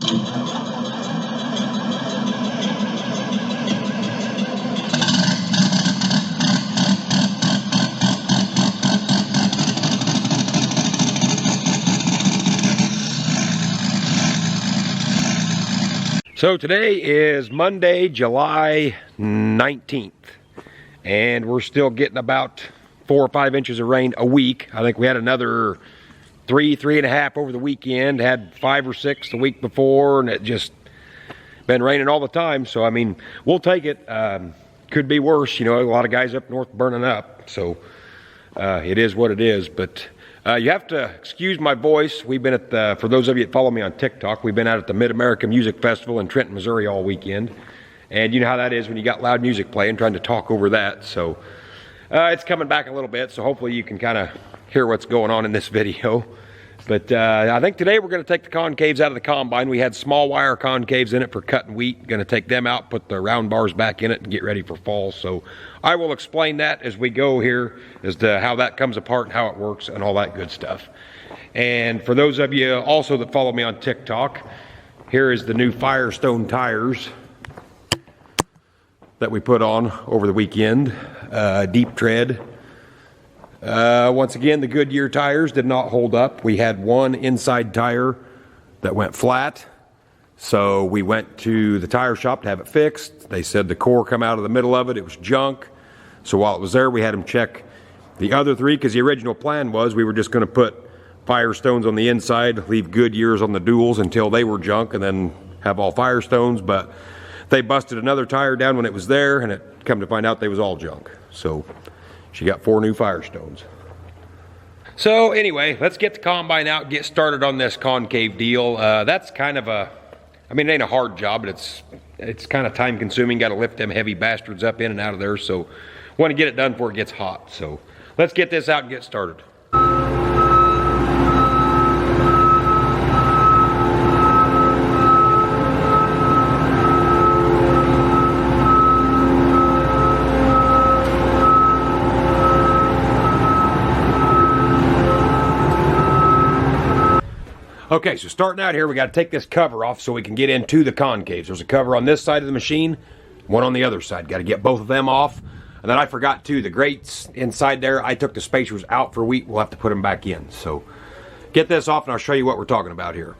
So today is Monday, July 19th, and we're still getting about 4 or 5 inches of rain a week. I think we had another 3.5 over the weekend, had 5 or 6 the week before, and it just been raining all the time. So I mean, we'll take it. Could be worse, you know, a lot of guys up north burning up, so it is what it is. But you have to excuse my voice. We've been at the, for those of you that follow me on TikTok, we've been out at the Mid-America Music Festival in Trenton, Missouri all weekend. And you know how that is when you got loud music playing, trying to talk over that. So it's coming back a little bit, so hopefully you can kind of hear what's going on in this video. But I think today we're going to take the concaves out of the combine. We had small wire concaves in it for cutting wheat. Going to take them out, put the round bars back in it, and get ready for fall. So I will explain that as we go here as to how that comes apart and how it works and all that good stuff. And for those of you also that follow me on TikTok, here is the new Firestone tires that we put on over the weekend. Deep tread. Once again, the Goodyear tires did not hold up. We had one inside tire that went flat, so we went to the tire shop to have it fixed. They said the core come out of the middle of it, it was junk. So while it was there, we had them check the other 3, because the original plan was we were just going to put Firestones on the inside, leave Goodyears on the duals until they were junk, and then have all Firestones. But they busted another tire down when it was there, and it come to find out they was all junk. So she got 4 new Firestones. So anyway, let's get the combine out, get started on this concave deal. That's kind of a, I mean, it ain't a hard job, but it's kind of time consuming. Got to lift them heavy bastards up in and out of there. So want to get it done before it gets hot. So let's get this out and get started. Okay, so starting out here, we got to take this cover off so we can get into the concaves. There's a cover on this side of the machine, one on the other side. Got to get both of them off. And then I forgot too, the grates inside there, I took the spacers out for wheat. We'll have to put them back in. So get this off and I'll show you what we're talking about here.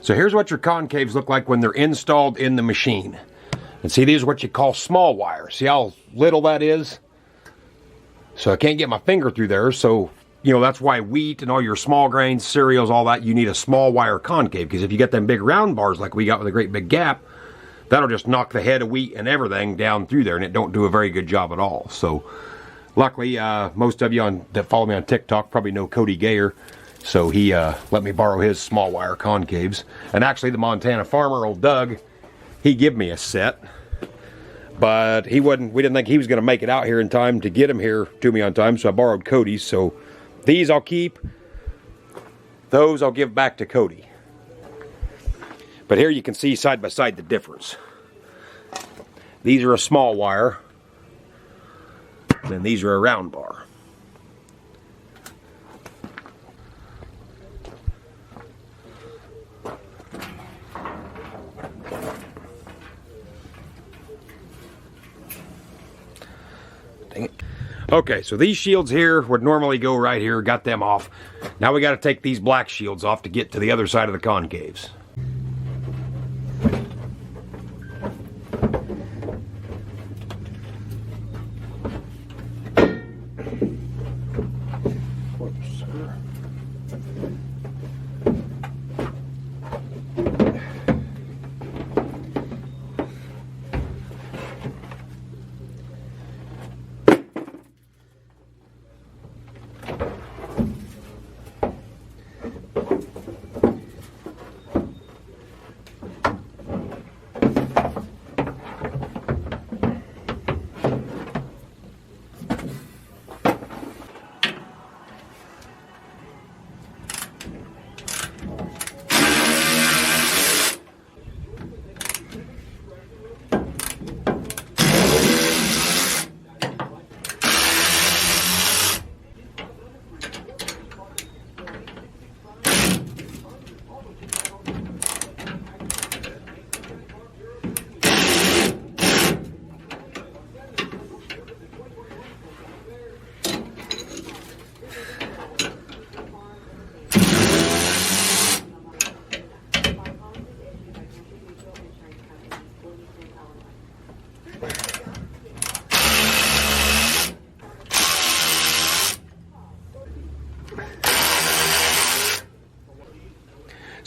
So here's what your concaves look like when they're installed in the machine. And see, these are what you call small wire. See how little that is? So I can't get my finger through there. So, you know, that's why wheat and all your small grains, cereals, all that, you need a small wire concave. Because if you get them big round bars like we got with a great big gap, that'll just knock the head of wheat and everything down through there. And it don't do a very good job at all. So luckily, most of you that follow me on TikTok probably know Cody Gayer. So he let me borrow his small wire concaves. And actually the Montana farmer, old Doug, he gave me a set. But we didn't think he was going to make it out here in time to get them here to me on time. So I borrowed Cody's. So these I'll keep. Those I'll give back to Cody. But here you can see side by side the difference. These are a small wire. And these are a round bar. Okay, so these shields here would normally go right here, got them off. Now we got to take these black shields off to get to the other side of the concaves.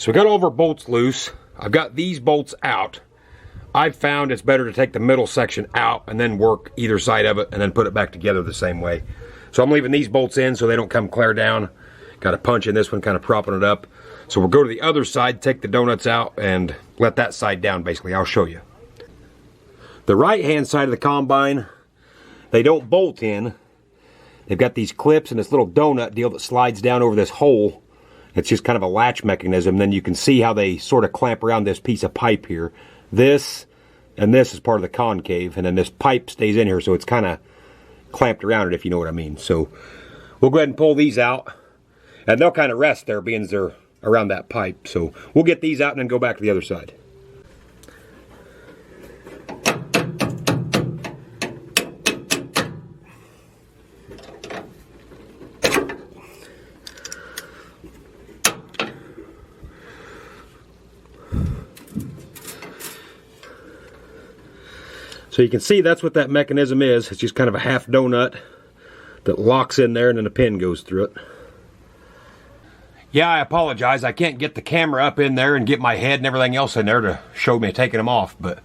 So we got all of our bolts loose. I've got these bolts out. I've found it's better to take the middle section out and then work either side of it and then put it back together the same way. So I'm leaving these bolts in so they don't come clear down. Got a punch in this one, kind of propping it up. So we'll go to the other side, take the donuts out, and let that side down basically. I'll show you. The right-hand side of the combine, they don't bolt in. They've got these clips and this little donut deal that slides down over this hole. It's just kind of a latch mechanism. Then you can see how they sort of clamp around this piece of pipe here. This and this is part of the concave, and then this pipe stays in here, so it's kind of clamped around it, if you know what I mean. So we'll go ahead and pull these out, and they'll kind of rest there being they're around that pipe. So we'll get these out and then go back to the other side. So you can see that's what that mechanism is. It's just kind of a half donut that locks in there and then a pin goes through it. Yeah, I apologize. I can't get the camera up in there and get my head and everything else in there to show me taking them off, but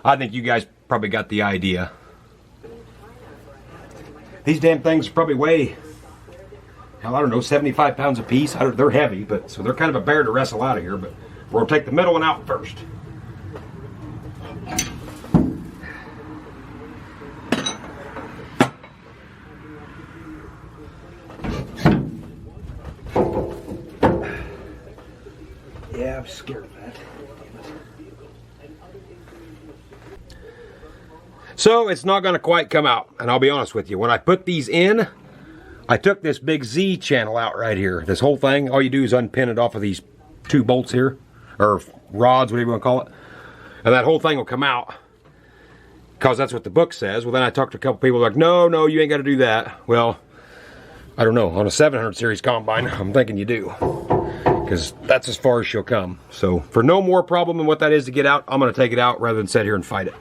I think you guys probably got the idea. These damn things probably weigh, hell, I don't know, 75 pounds a piece. They're heavy, but so they're kind of a bear to wrestle out of here, but we're gonna take the middle one out first. Yeah, I'm scared of that. So it's not going to quite come out, and I'll be honest with you. When I put these in, I took this big Z channel out right here. This whole thing, all you do is unpin it off of these two bolts here, or rods, whatever you want to call it, and that whole thing will come out, because that's what the book says. Well, then I talked to a couple people like, no, you ain't got to do that. Well, I don't know. On a 700 series combine, I'm thinking you do, because that's as far as she'll come. So for no more problem than what that is to get out, I'm going to take it out rather than sit here and fight it.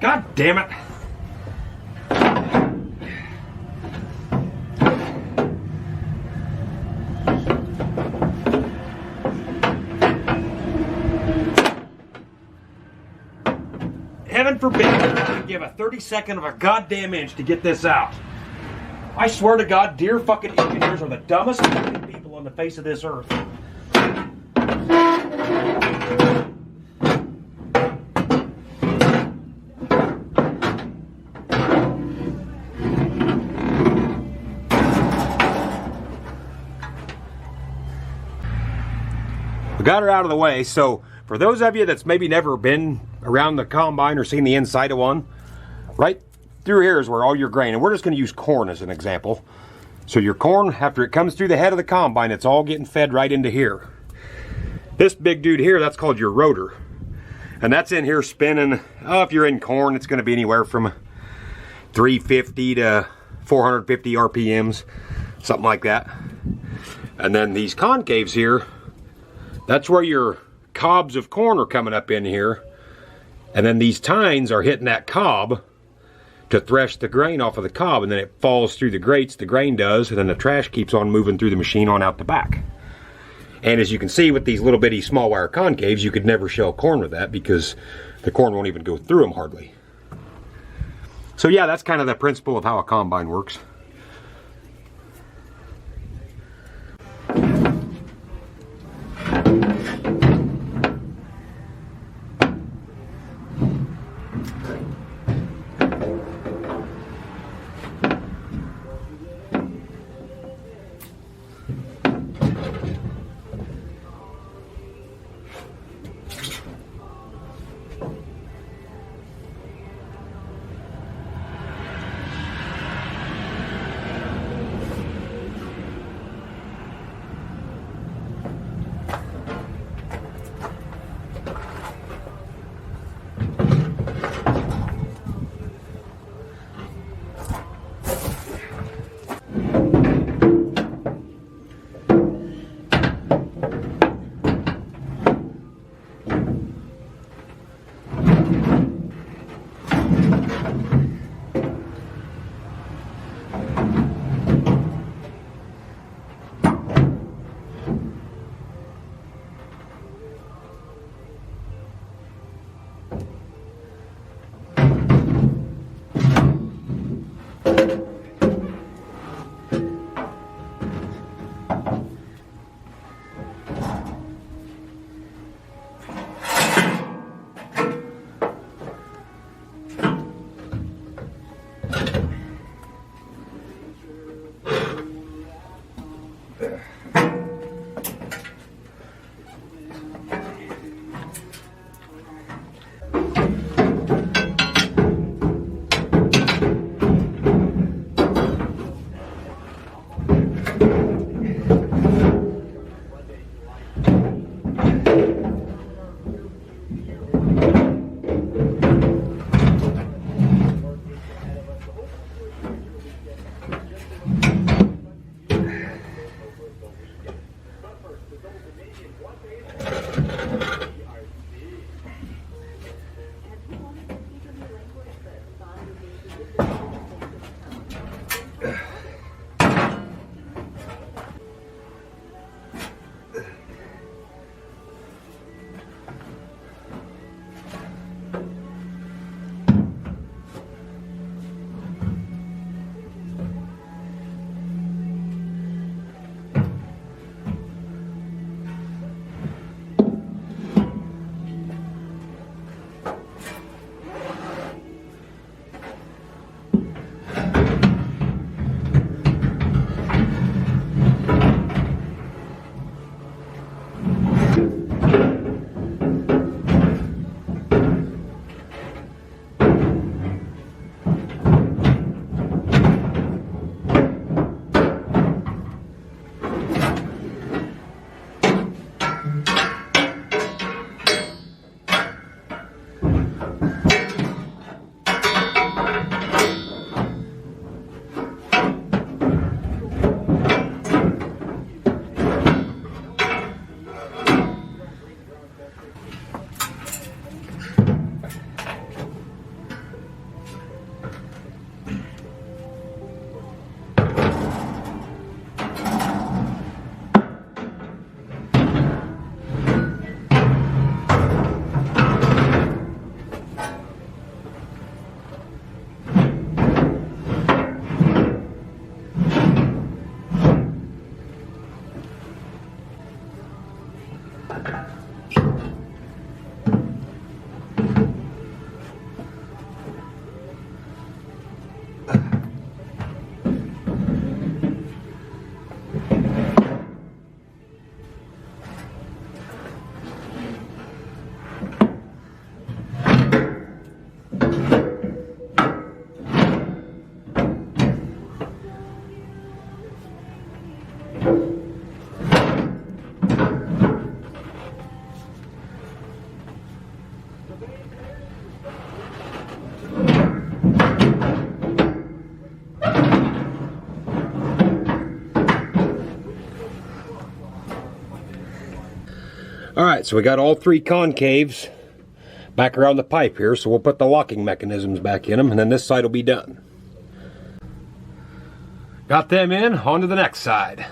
God damn it. Heaven forbid I give a 32nd of a goddamn inch to get this out. I swear to God, dear fucking engineers are the dumbest fucking people on the face of this earth. We got her out of the way, so for those of you that's maybe never been around the combine or seen the inside of one, right through here is where all your grain, and we're just going to use corn as an example. So your corn, after it comes through the head of the combine, it's all getting fed right into here. This big dude here, that's called your rotor. And that's in here spinning, if you're in corn, it's going to be anywhere from 350 to 450 RPMs, something like that. And then these concaves here, that's where your cobs of corn are coming up in here. And then these tines are hitting that cob to thresh the grain off of the cob, and then it falls through the grates, the grain does, and then the trash keeps on moving through the machine on out the back. And as you can see with these little bitty small wire concaves, you could never shell corn with that because the corn won't even go through them hardly. So yeah, that's kind of the principle of how a combine works. Alright, so we got all three concaves back around the pipe here, so we'll put the locking mechanisms back in them, and then this side will be done. Got them in, on to the next side.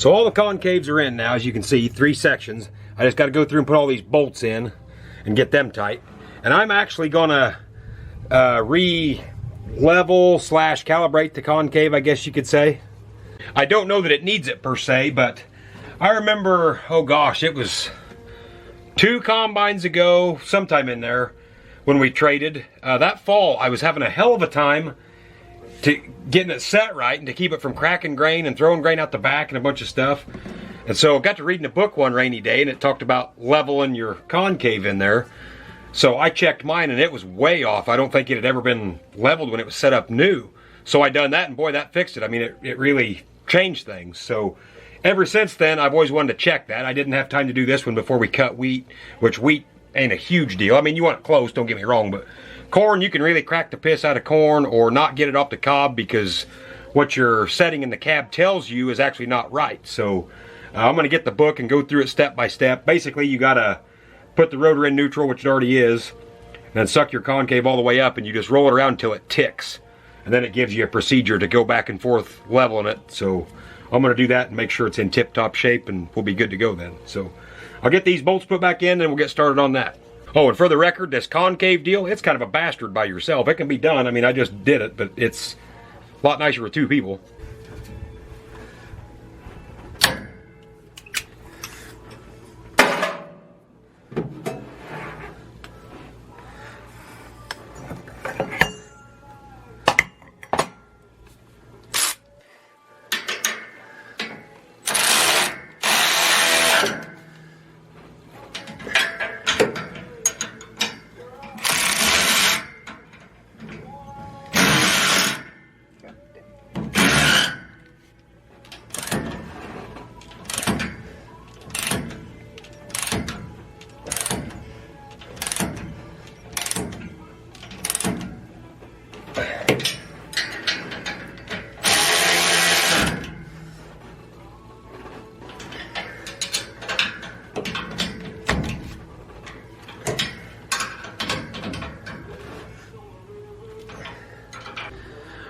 So all the concaves are in now, as you can see, 3 sections. I just got to go through and put all these bolts in and get them tight. And I'm actually gonna re-level slash calibrate the concave, I guess you could say. I don't know that it needs it per se, but I remember, oh gosh, it was 2 combines ago, sometime in there, when we traded. That fall, I was having a hell of a time getting it set right and to keep it from cracking grain and throwing grain out the back and a bunch of stuff. And so I got to reading a book one rainy day, and it talked about leveling your concave in there. So I checked mine, and it was way off. I don't think it had ever been leveled when it was set up new. So I done that, and boy, that fixed it. I mean, it really changed things. So ever since then, I've always wanted to check that. I didn't have time to do this one before we cut wheat, which wheat ain't a huge deal. I mean, you want it close, don't get me wrong, but corn, you can really crack the piss out of corn or not get it off the cob because what you're setting in the cab tells you is actually not right. So I'm going to get the book and go through it step by step. Basically, you got to put the rotor in neutral, which it already is, and then suck your concave all the way up, and you just roll it around until it ticks. And then it gives you a procedure to go back and forth leveling it. So I'm going to do that and make sure it's in tip-top shape, and we'll be good to go then. So I'll get these bolts put back in, and we'll get started on that. Oh, and for the record, this concave deal, it's kind of a bastard by yourself. It can be done. I mean, I just did it, but it's a lot nicer with 2 people.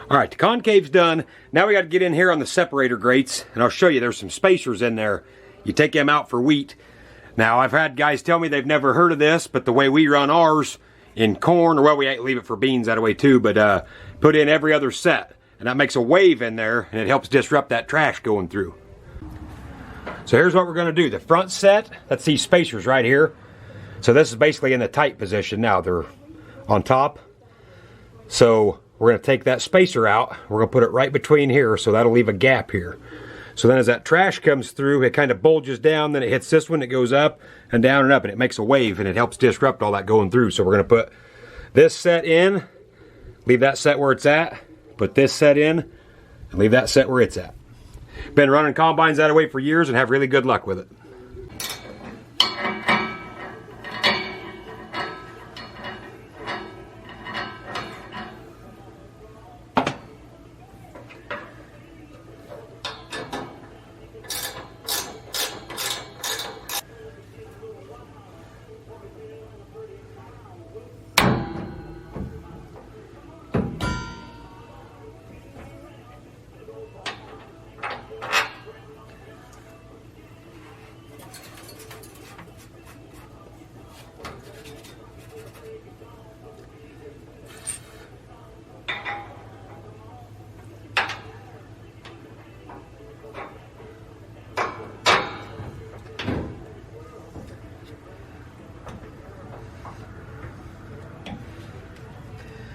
All right, the concave's done. Now we got to get in here on the separator grates, and I'll show you there's some spacers in there. You take them out for wheat. Now, I've had guys tell me they've never heard of this, but the way we run ours in corn, or well, we leave it for beans that way too, but put in every other set, and that makes a wave in there, and it helps disrupt that trash going through. So here's what we're going to do. The front set, that's these spacers right here. So this is basically in the tight position now. They're on top. So we're going to take that spacer out. We're going to put it right between here, so that'll leave a gap here. So then as that trash comes through, it kind of bulges down, then it hits this one, it goes up and down and up, and it makes a wave, and it helps disrupt all that going through. So we're going to put this set in, leave that set where it's at, put this set in, and leave that set where it's at. Been running combines that way for years and have really good luck with it.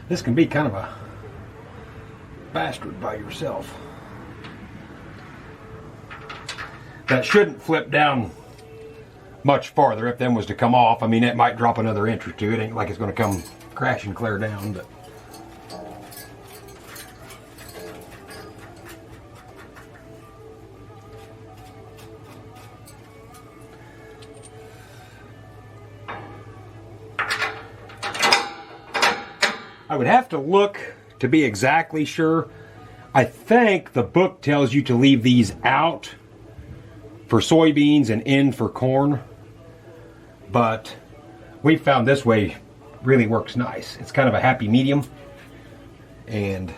This can be kind of a bastard by yourself. That shouldn't flip down much farther if them was to come off. I mean, it might drop another inch or two. It ain't like it's going to come crashing clear down, but I would have to look to be exactly sure. I think the book tells you to leave these out for soybeans and in for corn, but we found this way really works nice. It's kind of a happy medium, and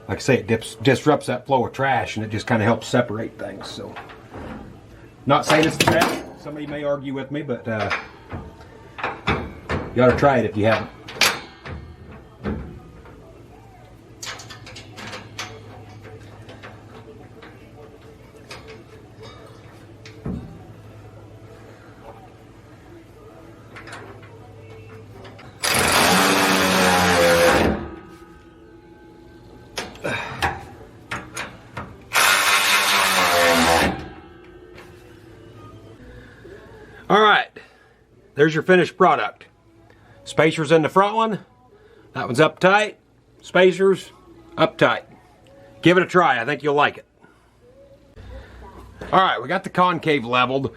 like I say, it disrupts that flow of trash, and it just kind of helps separate things. So Not saying it's the best. Somebody may argue with me, but you ought to try it if you haven't. All right, there's your finished product. Spacers in the front one. That one's up tight. Spacers up tight. Give it a try. I think you'll like it. All right, we got the concave leveled,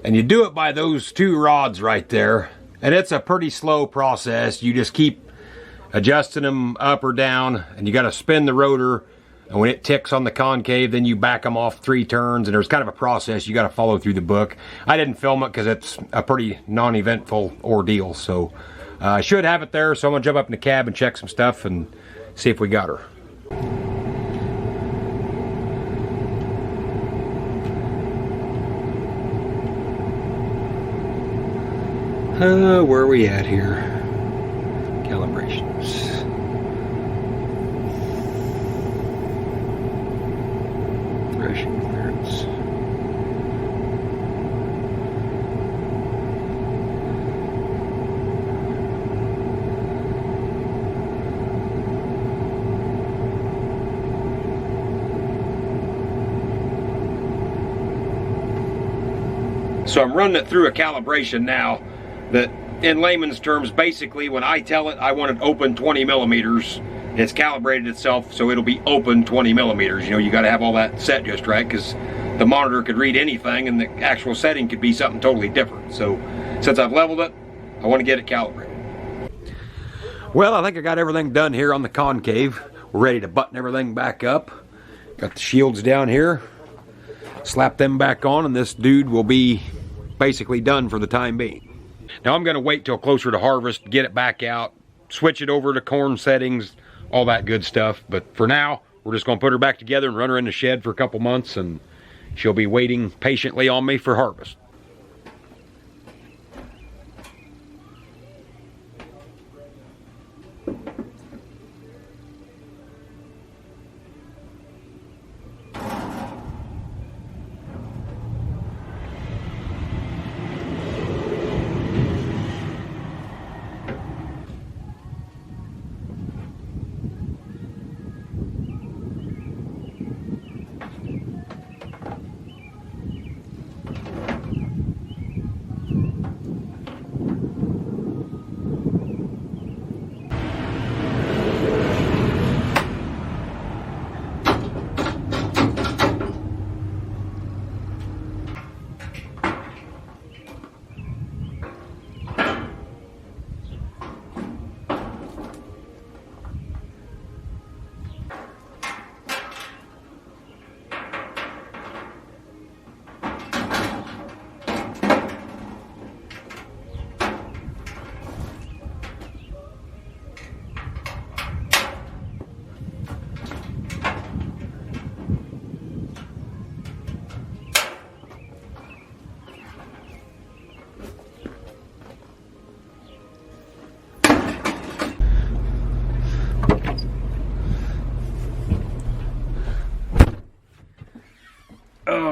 and you do it by those two rods right there. And it's a pretty slow process. You just keep adjusting them up or down, and you got to spin the rotor. And when it ticks on the concave, then you back them off 3 turns, and there's kind of a process you got to follow through the book. I didn't film it because it's a pretty non-eventful ordeal, so I should have it there. So I'm gonna jump up in the cab and check some stuff and see if we got her. Where are we at here? Calibrations. Threshing clearance. So I'm running it through a calibration now that, in layman's terms, basically when I tell it I want it open 20 millimeters, it's calibrated itself so it'll be open 20 millimeters. You know, you got to have all that set just right, because the monitor could read anything and the actual setting could be something totally different. So since I've leveled it, I want to get it calibrated. Well, I think I got everything done here on the concave. We're ready to button everything back up. Got the shields down here. Slap them back on, and this dude will be basically done for the time being. Now I'm going to wait till closer to harvest, get it back out, switch it over to corn settings, all that good stuff. But for now, we're just going to put her back together and run her in the shed for a couple months, and she'll be waiting patiently on me for harvest.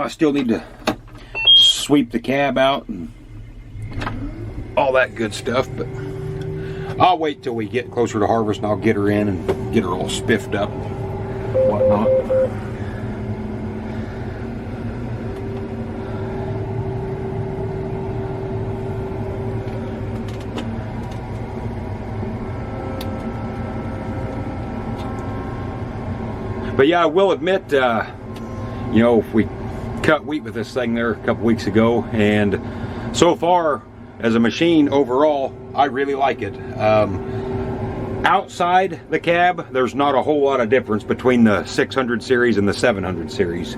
I still need to sweep the cab out and all that good stuff, but I'll wait till we get closer to harvest and I'll get her in and get her all spiffed up and whatnot. But yeah, I will admit, you know, if we cut wheat with this thing there a couple weeks ago, and so far as a machine overall, I really like it. Outside the cab, there's not a whole lot of difference between the 600 series and the 700 series.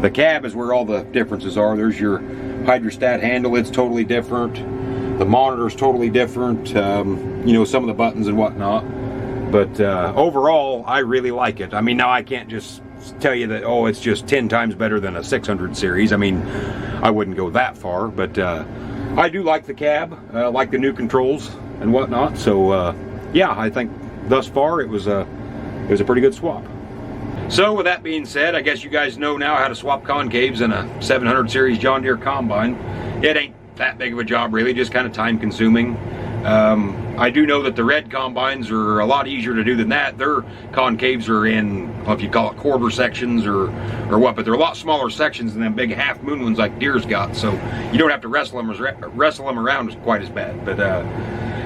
The cab is where all the differences are. There's your hydrostat handle, it's totally different. The monitor's totally different, you know, some of the buttons and whatnot. But overall, I really like it. I mean, now I can't just tell you that, oh, it's just 10 times better than a 600 series. I mean, I wouldn't go that far, but I do like the cab, like the new controls and whatnot. So yeah, I think thus far it was a pretty good swap. So with that being said, I guess you guys know now how to swap concaves in a 700 series John Deere combine. It ain't that big of a job really, just kind of time consuming. I do know that the red combines are a lot easier to do than that. Their concaves are in, well, if you call it quarter sections or what, but they're a lot smaller sections than them big half moon ones like Deere's got, so you don't have to wrestle them around quite as bad. But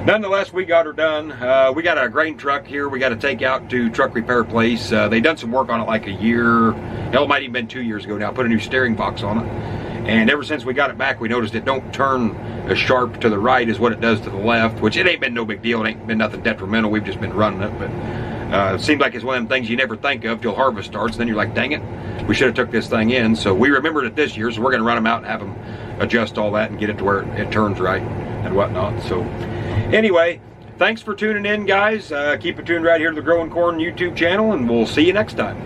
nonetheless, we got her done. We got a grain truck here we got to take out to truck repair place. They done some work on it like a year, hell, it might even been 2 years ago now, put a new steering box on it. And ever since we got it back, we noticed it don't turn as sharp to the right as what it does to the left, which it ain't been no big deal. It ain't been nothing detrimental. We've just been running it. But it seems like it's one of them things you never think of till harvest starts. Then you're like, dang it, we should have took this thing in. So we remembered it this year, so we're going to run them out and have them adjust all that and get it to where it turns right and whatnot. So anyway, thanks for tuning in, guys. Keep it tuned right here to the Growing Corn YouTube channel, and we'll see you next time.